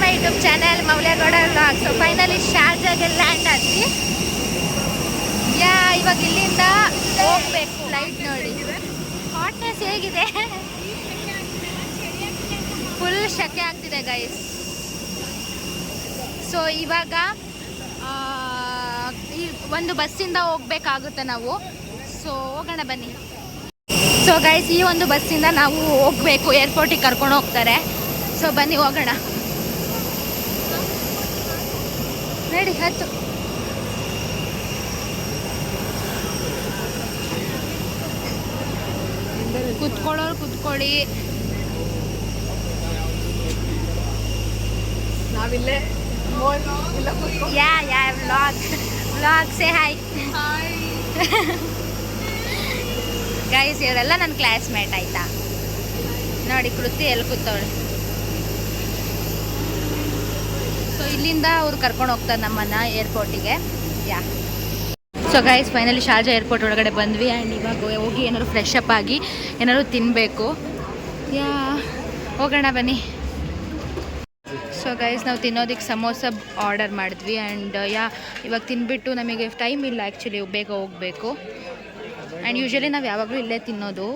ಮೈ YouTube channel Moulya Gowda vlog. So finally ಶಾರ್ಜಾಗೆ land ಆದ್ವಿ. ಇವಾಗ ಇಲ್ಲಿಂದ ಹೋಗ್ಬೇಕು. ಫ್ಲೈಟ್ ನೋಡಿ ಹಾಟ್ನೆಸ್ ಹೇಗಿದೆ, ಫುಲ್ ಶೆಕೆ ಆಗ್ತಿದೆ ಗೈಸ್. ಸೊ ಇವಾಗ ಈ ಒಂದು ಬಸ್ಸಿಂದ ಹೋಗ್ಬೇಕಾಗುತ್ತೆ ನಾವು. ಸೊ ಹೋಗೋಣ ಬನ್ನಿ. ಸೊ ಗೈಸ್ ಈ ಒಂದು ಬಸ್ಸಿಂದ ನಾವು ಹೋಗಬೇಕು, ಏರ್ಪೋರ್ಟಿಗೆ ಕರ್ಕೊಂಡು ಹೋಗ್ತಾರೆ. ಸೊ ಬನ್ನಿ ಹೋಗೋಣ. ನಡಿ ಹತ್ತು. ಕುತ್ಕೊಳ್ಳೋರು ಕುತ್ಕೊಳ್ಳಿ. ನಾವಿಲ್ಲೇ ವ್ಲಾಗ್ ಸೇ ಹಾಯ್ ಗೈಸ್. ಇವರೆಲ್ಲ ನನ್ನ ಕ್ಲಾಸ್ಮೇಟ್ ಆಯ್ತಾ. ನೋಡಿ ಕೃತಿ ಎಲ್ಲಿ ಕೂತವಳೆ. ಸೊ ಇಲ್ಲಿಂದ ಅವ್ರು ಕರ್ಕೊಂಡು ಹೋಗ್ತಾರೆ ನಮ್ಮನ್ನು ಏರ್ಪೋರ್ಟಿಗೆ. So guys finally Sharjah airport ಒಳಗಡೆ ಬಂದ್ವಿ. ಆ್ಯಂಡ್ ಇವಾಗ ಹೋಗಿ ಏನಾದ್ರು ಫ್ರೆಶ್ ಅಪ್ ಆಗಿ ಏನಾದ್ರು ತಿನ್ನಬೇಕು. ಹೋಗೋಣ ಬನ್ನಿ. ಸೊ ಗೈಸ್ ನಾವು ತಿನ್ನೋದಕ್ಕೆ ಸಮೋಸ ಆರ್ಡರ್ ಮಾಡಿದ್ವಿ. ಆ್ಯಂಡ್ ಇವಾಗ ತಿನ್ಬಿಟ್ಟು ನಮಗೆ ಟೈಮ್ ಇಲ್ಲ ಆ್ಯಕ್ಚುಲಿ, ಬೇಗ ಹೋಗಬೇಕು. ಆ್ಯಂಡ್ ಯೂಶ್ವಲಿ ನಾವು ಯಾವಾಗಲೂ ಇಲ್ಲೇ ತಿನ್ನೋದು.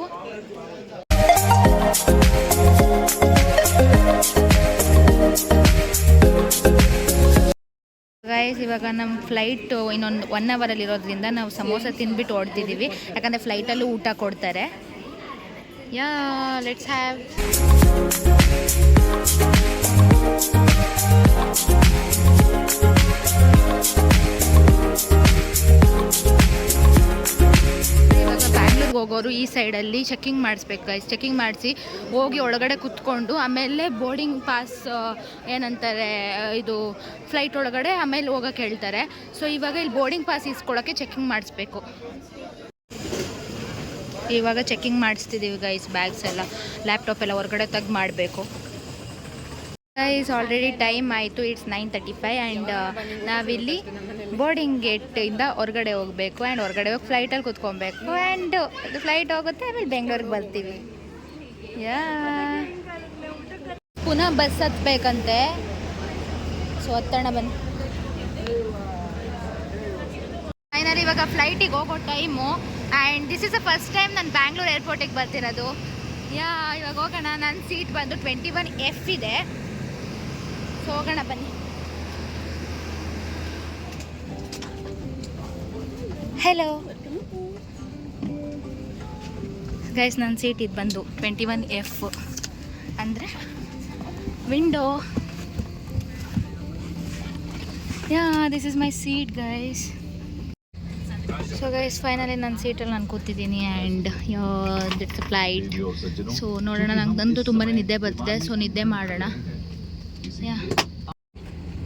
ಗೈಸ್ ಇವಾಗ ನಮ್ಮ ಫ್ಲೈಟು ಇನ್ನೊಂದು 1 ಅವರಲ್ಲಿ ಇರೋದ್ರಿಂದ ನಾವು ಸಮೋಸ ತಿಂದ್ಬಿಟ್ಟು ಹೊಡ್ತಿದ್ದೀವಿ. ಯಾಕಂದರೆ ಫ್ಲೈಟಲ್ಲೂ ಊಟ ಕೊಡ್ತಾರೆ. Let's have. ಬ್ಯಾಂಗ್ಳೂರ್ಗೆ ಹೋಗೋರು ಈ ಸೈಡಲ್ಲಿ ಚೆಕ್ಕಿಂಗ್ ಮಾಡಿಸ್ಬೇಕು ಗೈಸ್. ಚೆಕ್ಕಿಂಗ್ ಮಾಡಿಸಿ ಹೋಗಿ ಒಳಗಡೆ ಕುತ್ಕೊಂಡು ಆಮೇಲೆ ಬೋರ್ಡಿಂಗ್ ಪಾಸ್ ಏನಂತಾರೆ ಇದು ಫ್ಲೈಟ್ ಒಳಗಡೆ ಆಮೇಲೆ ಹೋಗೋಕೆ ಹೇಳ್ತಾರೆ. ಸೊ ಇವಾಗ ಇಲ್ಲಿ ಬೋರ್ಡಿಂಗ್ ಪಾಸ್ ಇಸ್ಕೊಳ್ಳೋಕ್ಕೆ ಚೆಕ್ಕಿಂಗ್ ಮಾಡಿಸ್ಬೇಕು. ಇವಾಗ ಚೆಕ್ಕಿಂಗ್ ಮಾಡಿಸ್ತಿದ್ದೀವಿ ಗೈಸ್. ಬ್ಯಾಗ್ಸ್ ಎಲ್ಲ ಲ್ಯಾಪ್ಟಾಪ್ ಎಲ್ಲ ಹೊರಗಡೆ ತೆಗ್ದು ಮಾಡಬೇಕು ಗೈಸ್. ಆಲ್ರೆಡಿ ಟೈಮ್ ಆಯಿತು, ಇಟ್ಸ್ 9:35. ಆ್ಯಂಡ್ ನಾವಿಲ್ಲಿ ಬೋರ್ಡಿಂಗ್ ಗೇಟಿಂದ ಹೊರಗಡೆ ಹೋಗಬೇಕು. ಆ್ಯಂಡ್ ಹೊರಗಡೆ ಹೋಗಿ ಫ್ಲೈಟಲ್ಲಿ ಕುತ್ಕೊಬೇಕು. ಆ್ಯಂಡ್ ಫ್ಲೈಟ್ ಹೋಗುತ್ತೆ, ಆಮೇಲೆ ಬೆಂಗಳೂರಿಗೆ ಬರ್ತೀವಿ. ಪುನಃ ಬಸ್ ಹತ್ಬೇಕಂತೆ. ಸೊ ಹತ್ತೋಣ ಬನ್ನಿ. ಫೈನಲಿ ಇವಾಗ ಫ್ಲೈಟಿಗೆ ಹೋಗೋ time. And this is the first time ನಾನು ಬ್ಯಾಂಗ್ಳೂರ್ ಏರ್ಪೋರ್ಟಿಗೆ ಬರ್ತಿರೋದು. ಇವಾಗ ಹೋಗೋಣ. ನನ್ನ ಸೀಟ್ ಬಂದು 21F ಇದೆ. ಸೊ ಹೋಗೋಣ ಬನ್ನಿ. ಹೆಲೋ ಗೈಸ್, ನನ್ನ ಸೀಟ್ ಇದು ಬಂದು 21F ಅಂದರೆ window. This is my seat guys. So guys finally ನನ್ನ ಸೀಟಲ್ಲಿ ನಾನು ಕೂತಿದ್ದೀನಿ. And it's flight. ಸೊ ನೋಡೋಣ. ನಂಗಂತೂ ತುಂಬಾ ನಿದ್ದೆ ಬರ್ತಿದೆ. ಸೊ ನಿದ್ದೆ ಮಾಡೋಣ.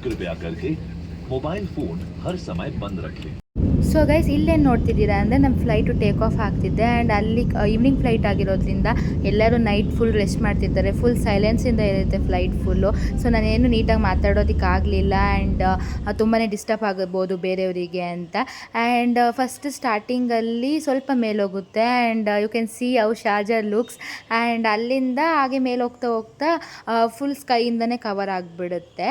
कृपया करके मोबाइल फोन हर समय बंद रखें. ಸೊ ಗೈಸ್ ಇಲ್ಲೇನು ನೋಡ್ತಿದ್ದೀರಾ ಅಂದರೆ ನಮ್ಮ ಫ್ಲೈಟು ಟೇಕ್ ಆಫ್ ಆಗ್ತಿದ್ದೆ. ಆ್ಯಂಡ್ ಅಲ್ಲಿ ಈವ್ನಿಂಗ್ ಫ್ಲೈಟ್ ಆಗಿರೋದ್ರಿಂದ ಎಲ್ಲರೂ ನೈಟ್ ಫುಲ್ ರೆಸ್ಟ್ ಮಾಡ್ತಿದ್ದಾರೆ. ಫುಲ್ ಸೈಲೆನ್ಸಿಂದ ಇರುತ್ತೆ ಫ್ಲೈಟ್ ಫುಲ್ಲು. ಸೊ ನಾನೇನು ನೀಟಾಗಿ ಮಾತಾಡೋದಕ್ಕಾಗಲಿಲ್ಲ. ಆ್ಯಂಡ್ ತುಂಬಾ ಡಿಸ್ಟರ್ಬ್ ಆಗಬೋದು ಬೇರೆಯವರಿಗೆ ಅಂತ. ಆ್ಯಂಡ್ ಫಸ್ಟ್ ಸ್ಟಾರ್ಟಿಂಗಲ್ಲಿ ಸ್ವಲ್ಪ ಮೇಲೋಗುತ್ತೆ. And you can see how Sharjah looks. And ಅಲ್ಲಿಂದ ಹಾಗೆ ಮೇಲೆ ಹೋಗ್ತಾ ಹೋಗ್ತಾ ಫುಲ್ ಸ್ಕೈಯಿಂದನೇ ಕವರ್ ಆಗಿಬಿಡುತ್ತೆ.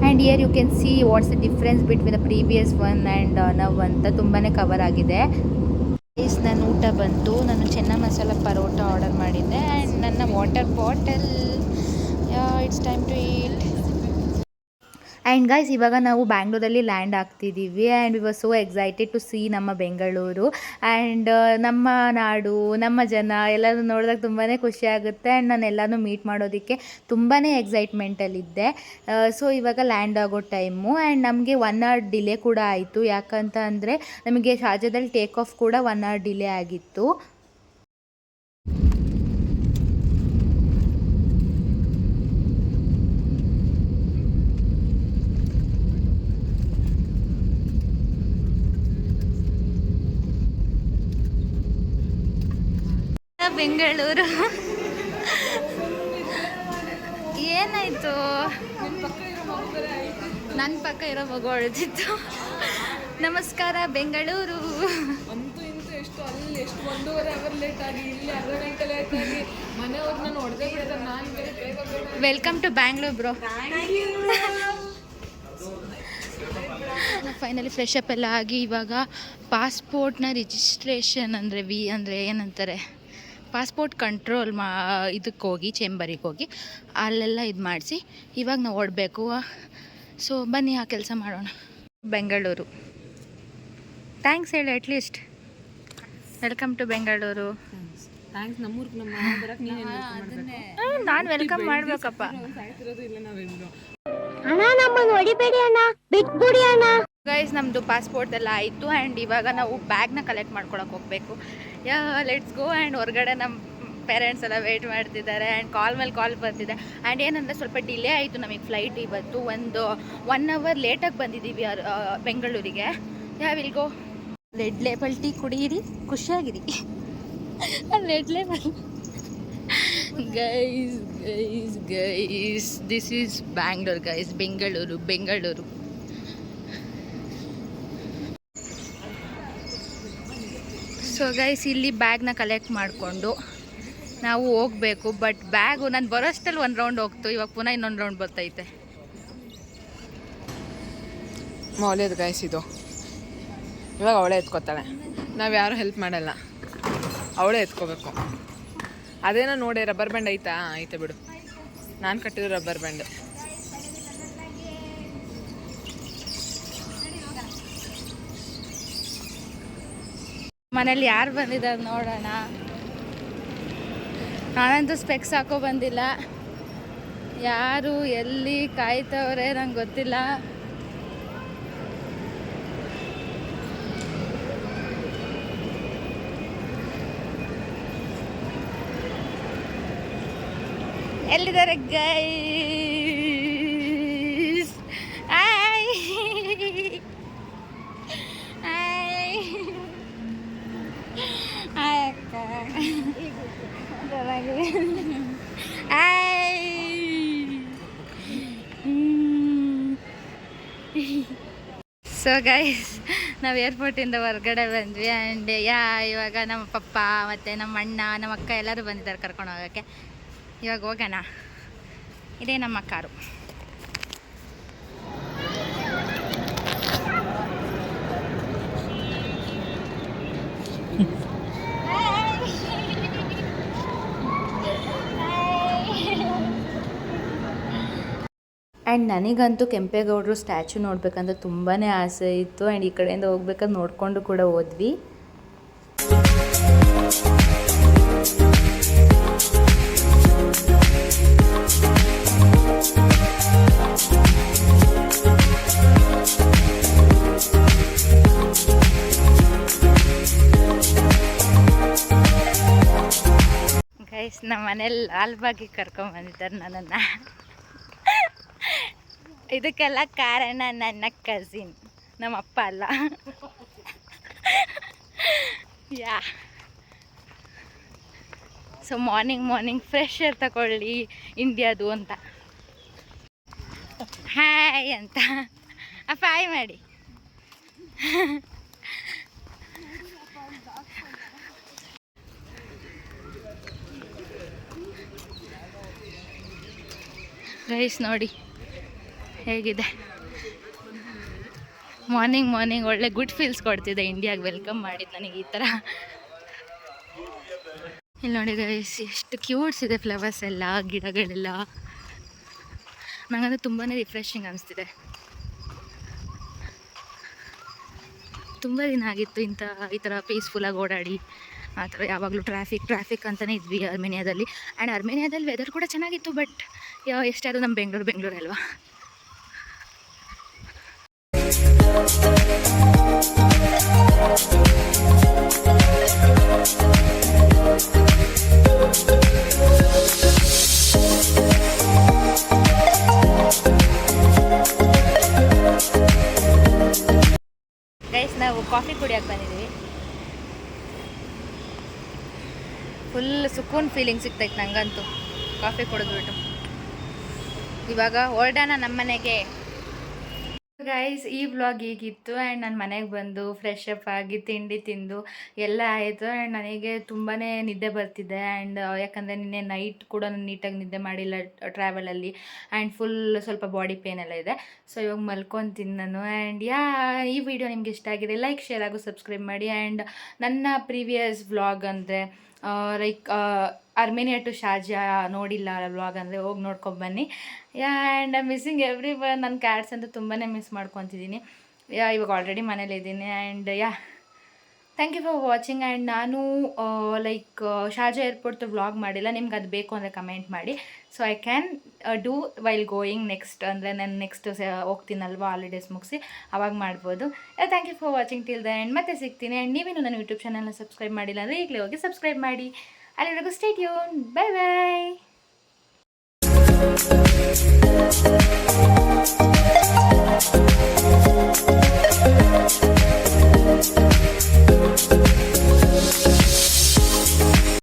And here you can see what's the difference between the previous one and now ಅಂತ. ತುಂಬಾ ಕವರ್ ಆಗಿದೆ. ನನ್ನ ಊಟ ಬಂತು. ನಾನು ಚೆನ್ನ ಮಸಾಲ ಪರೋಟ ಆರ್ಡರ್ ಮಾಡಿದ್ದೆ. ಆ್ಯಂಡ್ ನನ್ನ water bottle. It's time to eat. And guys ಇವಾಗ ನಾವು ಬ್ಯಾಂಗ್ಳೂರಲ್ಲಿ ಲ್ಯಾಂಡ್ ಆಗ್ತಿದ್ದೀವಿ. And we were so excited to C ನಮ್ಮ ಬೆಂಗಳೂರು. ಆ್ಯಂಡ್ ನಮ್ಮ ನಾಡು, ನಮ್ಮ ಜನ ಎಲ್ಲರೂ ನೋಡಿದಾಗ ತುಂಬಾ ಖುಷಿ ಆಗುತ್ತೆ. ಆ್ಯಂಡ್ ನಾನು ಎಲ್ಲನೂ ಮೀಟ್ ಮಾಡೋದಕ್ಕೆ ತುಂಬಾ ಎಕ್ಸೈಟ್ಮೆಂಟಲ್ಲಿದ್ದೆ. ಸೊ ಇವಾಗ ಲ್ಯಾಂಡ್ ಆಗೋ ಟೈಮು. ಆ್ಯಂಡ್ ನಮಗೆ 1 hour ಡಿಲೇ ಕೂಡ ಆಯಿತು. ಯಾಕಂತ ಅಂದರೆ ನಮಗೆ ಶಾರ್ಜಾದಲ್ಲಿ ಟೇಕ್ ಆಫ್ ಕೂಡ 1 hour ಡಿಲೇ ಆಗಿತ್ತು. ಬೆಂಗಳೂರು ಏನಾಯ್ತು? ನನ್ನ ಪಕ್ಕ ಇರೋ ಮಗು ಅಳ್ತಿತ್ತು. ನಮಸ್ಕಾರ ಬೆಂಗಳೂರು. ಅಂತೂ ಇಂತೂ ಎಷ್ಟು ಅಲ್ಲಿ ಎಷ್ಟು 1.5 ಅವರ್ ಲೇಟ್ ಆಗಿ ಇಲ್ಲಿ ಅರ್ಧ ಗಂಟೆ ಲೇಟ್ ಆಗಿ ಮನೆಯವ್ರನ್ನ ನೋಡದೆ ಬಿಡ್ತಾರೆ. ನಾನು ಬೇರೆ ಬೇಗ welcome to Bangalore bro. Finally fresh up ಎಲ್ಲ ಆಗಿ ಇವಾಗ ಪಾಸ್ಪೋರ್ಟ್ನ ರಿಜಿಸ್ಟ್ರೇಷನ್ ಅಂದರೆ ಏನಂತಾರೆ, ಪಾಸ್ಪೋರ್ಟ್ ಕಂಟ್ರೋಲ್ ಇದಕ್ಕೆ ಹೋಗಿ, ಚೇಂಬರಿಗೆ ಹೋಗಿ ಅಲ್ಲೆಲ್ಲ ಇದು ಮಾಡಿಸಿ ಇವಾಗ ನಾವು ಓಡಬೇಕು. ಸೊ ಬನ್ನಿ ಆ ಕೆಲಸ ಮಾಡೋಣ. ಬೆಂಗಳೂರು. ಥ್ಯಾಂಕ್ಸ್ ಹೇಳಿ at least. Welcome to Bengaluru. Thanks. ನಮ್ಮೂರ್ಗೆ ನಮ್ಮ ಬರಕ್ಕೆ ನೀನು ನಾನು ವೆಲ್ಕಮ್ ಮಾಡಬೇಕಪ್ಪ. ಸಾಯ್ತಿರೋದು ಇಲ್ಲ ನಾವೆಲ್ಲರೂ. ಅಣ್ಣ ನಮ್ಮನ್ನು ಹೊಡಿಬೇಡಿ ಅಣ್ಣ, ಬಿಟ್ಬಿಡಿ ಅಣ್ಣ. ಗೈಸ್ ನಮ್ಮದು ಪಾಸ್ಪೋರ್ಟ್ ಎಲ್ಲ ಆಯಿತು ಆ್ಯಂಡ್ ಇವಾಗ ನಾವು ಬ್ಯಾಗ್ನ ಕಲೆಕ್ಟ್ ಮಾಡ್ಕೊಳಕ್ಕೆ ಹೋಗಬೇಕು. Let's go. ಆ್ಯಂಡ್ ಹೊರಗಡೆ ನಮ್ಮ ಪೇರೆಂಟ್ಸ್ ಎಲ್ಲ ವೆಯ್ಟ್ ಮಾಡ್ತಿದ್ದಾರೆ ಆ್ಯಂಡ್ ಕಾಲ್ ಮೇಲೆ ಕಾಲ್ ಬರ್ತಿದೆ. ಆ್ಯಂಡ್ ಏನಂದರೆ ಸ್ವಲ್ಪ ಡಿಲೇ ಆಯಿತು ನಮಗೆ ಫ್ಲೈಟ್ ಇವತ್ತು. 1 ಅವರ್ ಲೇಟಾಗಿ ಬಂದಿದ್ದೀವಿ ಬೆಂಗಳೂರಿಗೆ. Will go. Red Label tea ಕುಡಿಯಿರಿ, ಖುಷಿಯಾಗಿರಿ. Red Label guys this is Bangalore guys. Bengaluru. So guys ಇಲ್ಲಿ ಬ್ಯಾಗ್ನ ಕಲೆಕ್ಟ್ ಮಾಡಿಕೊಂಡು ನಾವು ಹೋಗಬೇಕು. ಬಟ್ ಬ್ಯಾಗು ನಾನು ಬರೋಷ್ಟಲ್ಲಿ 1 ರೌಂಡ್ ಹೋಗ್ತು, ಇವಾಗ ಪುನಃ ಇನ್ನೊಂದು ರೌಂಡ್ ಬರ್ತೈತೆ. ಒಳ್ಳೇದು ಗೈಸ್ ಇದು. ಇವಾಗ ಅವಳೇ ಎತ್ಕೋತಾಳೆ, ನಾವು ಯಾರು ಹೆಲ್ಪ್ ಮಾಡಲ್ಲ, ಅವಳೇ ಎತ್ಕೋಬೇಕು. ಅದೇನೋ ನೋಡಿ ರಬ್ಬರ್ ಬ್ಯಾಂಡ್ ಐತೆ ಬಿಡು. ನಾನು ಕಟ್ಟಿರೋ ರಬ್ಬರ್ ಬ್ಯಾಂಡ್. ಮನೇಲಿ ಯಾರು ಬಂದಿದ್ದಾರೆ ನೋಡೋಣ. ನಾನಂತೂ ಸ್ಪೆಕ್ಸ್ ಹಾಕೋ ಬಂದಿಲ್ಲ. ಯಾರು ಎಲ್ಲಿ ಕಾಯ್ತವ್ರೆ ನಂಗೆ ಗೊತ್ತಿಲ್ಲ. ಎಲ್ಲಿದ್ದಾರೆ ಗೈಸ್? ಹಾಯ್ ಹಾಯ್ ಹಾಯ್ ಅಕ್ಕ. ಹಾಯ್. ಸೊ ಗೈಸ್ ನಾವು ಏರ್ಪೋರ್ಟಿಂದ ಹೊರಗಡೆ ಬಂದ್ವಿ ಆ್ಯಂಡ್ ಇವಾಗ ನಮ್ಮ ಪಪ್ಪ ಮತ್ತು ನಮ್ಮ ಅಣ್ಣ, ನಮ್ಮ ಅಕ್ಕ ಎಲ್ಲರೂ ಬಂದಿದ್ದಾರೆ ಕರ್ಕೊಂಡು ಹೋಗೋಕ್ಕೆ. ಇವಾಗ ಹೋಗೋಣ. ಇದೇ ನಮ್ಮ ಕಾರು. ಆ್ಯಂಡ್ ನನಗಂತೂ ಕೆಂಪೇಗೌಡರು ಸ್ಟ್ಯಾಚು ನೋಡ್ಬೇಕಂತ ತುಂಬಾ ಆಸೆ ಇತ್ತು. ಆ್ಯಂಡ್ ಈ ಕಡೆಯಿಂದ ಹೋಗ್ಬೇಕಾದ್ರೆ ನೋಡಿಕೊಂಡು ಕೂಡ ಹೋದ್ವಿ. ಗೈಸ್ ನಮ್ಮ ಮನೇಲಿ ಲಾಲ್ಬಾಗಿಗೆ ಕರ್ಕೊಂಬಂದಿದ್ದಾರೆ ನನ್ನನ್ನು. ಇದಕ್ಕೆಲ್ಲ ಕಾರಣ ನನ್ನ ಕಸಿನ್, ನಮ್ಮ ಅಪ್ಪ ಅಲ್ಲ. Yeah so morning fresh air ತಗೊಳ್ಳಿ ಇಂಡಿಯಾದು ಅಂತ. ಹಾಯ್ ಅಂತ ಹಾಯ್ ಮಾಡಿ. ಗೈಸ್ ನೋಡಿ ಹೇಗಿದೆ. ಮಾರ್ನಿಂಗ್ ಒಳ್ಳೆ ಗುಡ್ ಫೀಲ್ಸ್ ಕೊಡ್ತಿದೆ. ಇಂಡಿಯಾಗೆ ವೆಲ್ಕಮ್ ಮಾಡಿದ್ದು ನನಗೆ ಈ ಥರ. ಇಲ್ಲಿ ನೋಡಿ ಗೈಸ್ ಎಷ್ಟು ಕ್ಯೂಟ್ಸ್ ಇದೆ ಫ್ಲವರ್ಸ್ ಎಲ್ಲ, ಗಿಡಗಳೆಲ್ಲ. ನನಗಂದ್ರೆ ತುಂಬಾ ರಿಫ್ರೆಶಿಂಗ್ ಅನಿಸ್ತಿದೆ. ತುಂಬ ದಿನ ಆಗಿತ್ತು ಈ ಥರ ಪೀಸ್ಫುಲ್ಲಾಗಿ ಓಡಾಡಿ. ಆ ಥರ ಯಾವಾಗಲೂ ಟ್ರಾಫಿಕ್ ಅಂತಲೇ ಇದ್ವಿ ಅರ್ಮೇನಿಯಾದಲ್ಲಿ. ಆ್ಯಂಡ್ ಅರ್ಮೇನಿಯಾದಲ್ಲಿ ವೆದರ್ ಕೂಡ ಚೆನ್ನಾಗಿತ್ತು. ಬಟ್ ಎಷ್ಟಾದರೂ ನಮ್ಮ ಬೆಂಗಳೂರು ಅಲ್ವಾ. ಗೈಸ್ ನಾವು ಕಾಫಿ ಕುಡಿಯೋಕೆ ಬಂದಿದ್ದೀವಿ. ಫುಲ್ ಸುಕೂನ್ ಫೀಲಿಂಗ್ ಸಿಗ್ತೈತೆ ನಂಗಂತೂ ಕಾಫಿ ಕುಡಿದ್ಬಿಟ್ಟು. ಇವಾಗ ಹೊರಡೋಣ ನಮ್ಮ ಮನೆಗೆ. ಗೈಸ್ ಈ ವ್ಲಾಗ್ ಹೀಗಿತ್ತು ಆ್ಯಂಡ್ ನಾನು ಮನೆಗೆ ಬಂದು ಫ್ರೆಶ್ ಅಪ್ ಆಗಿ ತಿಂಡಿ ತಿಂದು ಎಲ್ಲ ಆಯಿತು ಆ್ಯಂಡ್ ನನಗೆ ತುಂಬಾ ನಿದ್ದೆ ಬರ್ತಿದೆ ಆ್ಯಂಡ್ ಯಾಕಂದರೆ ನಿನ್ನೆ ನೈಟ್ ಕೂಡ ನಾನು ನೀಟಾಗಿ ನಿದ್ದೆ ಮಾಡಿಲ್ಲ ಟ್ರಾವೆಲಲ್ಲಿ ಆ್ಯಂಡ್ ಫುಲ್ ಸ್ವಲ್ಪ ಬಾಡಿ ಪೇನ್ ಎಲ್ಲ ಇದೆ. ಸೊ ಇವಾಗ ಮಲ್ಕೊತೀನಿ ನಾನು. ಆ್ಯಂಡ್ ಈ ವಿಡಿಯೋ ನಿಮ್ಗೆ ಇಷ್ಟ ಆಗಿದೆ ಲೈಕ್ ಶೇರ್ ಹಾಗೂ ಸಬ್ಸ್ಕ್ರೈಬ್ ಮಾಡಿ. ಆ್ಯಂಡ್ ನನ್ನ ಪ್ರೀವಿಯಸ್ ವ್ಲಾಗ್ ಅಂದರೆ ಲೈಕ್ ಅರ್ಮೇನಿಯಾ ಟು ಶಾರ್ಜಾ ನೋಡಿಲ್ಲ ವ್ಲಾಗ್ ಅಂದರೆ ಹೋಗಿ ನೋಡ್ಕೊಂಬನ್ನಿ. And missing everyone. ನನ್ನ ಕ್ಯಾಟ್ಸ್ ಅಂತೂ ತುಂಬಾ ಮಿಸ್ ಮಾಡ್ಕೊತಿದ್ದೀನಿ. ಇವಾಗ ಆಲ್ರೆಡಿ ಮನೇಲಿದ್ದೀನಿ. And thank you for watching. And ನಾನು ಲೈಕ್ ಶಾರ್ಜಾ ಏರ್ಪೋರ್ಟ್ದು ವ್ಲಾಗ್ ಮಾಡಿಲ್ಲ. ನಿಮ್ಗೆ ಅದು ಬೇಕು ಅಂದರೆ ಕಮೆಂಟ್ ಮಾಡಿ. So I can do while going next, ಅಂದರೆ ನಾನು ನೆಕ್ಸ್ಟ್ ಹೋಗ್ತೀನಲ್ವ ಹಾಲಿಡೇಸ್ ಮುಗಿಸಿ ಅವಾಗ ಮಾಡ್ಬೋದು. Thank you for watching till the end. ಮತ್ತೆ ಸಿಗ್ತೀನಿ. ಆ್ಯಂಡ್ ನೀವೇನು ನನ್ನ ಯೂಟ್ಯೂಬ್ ಚಾನಲ್ನ ಸಬ್ಸ್ಕ್ರೈಬ್ ಮಾಡಿಲ್ಲ ಅಂದರೆ ಈಗಲೇ ಹೋಗಿ ಸಬ್ಸ್ಕ್ರೈಬ್ ಮಾಡಿ. ಅಲ್ಲಿವರೆಗೂ ಸ್ಟೇ ಟ್ಯೂನ್. Bye bye.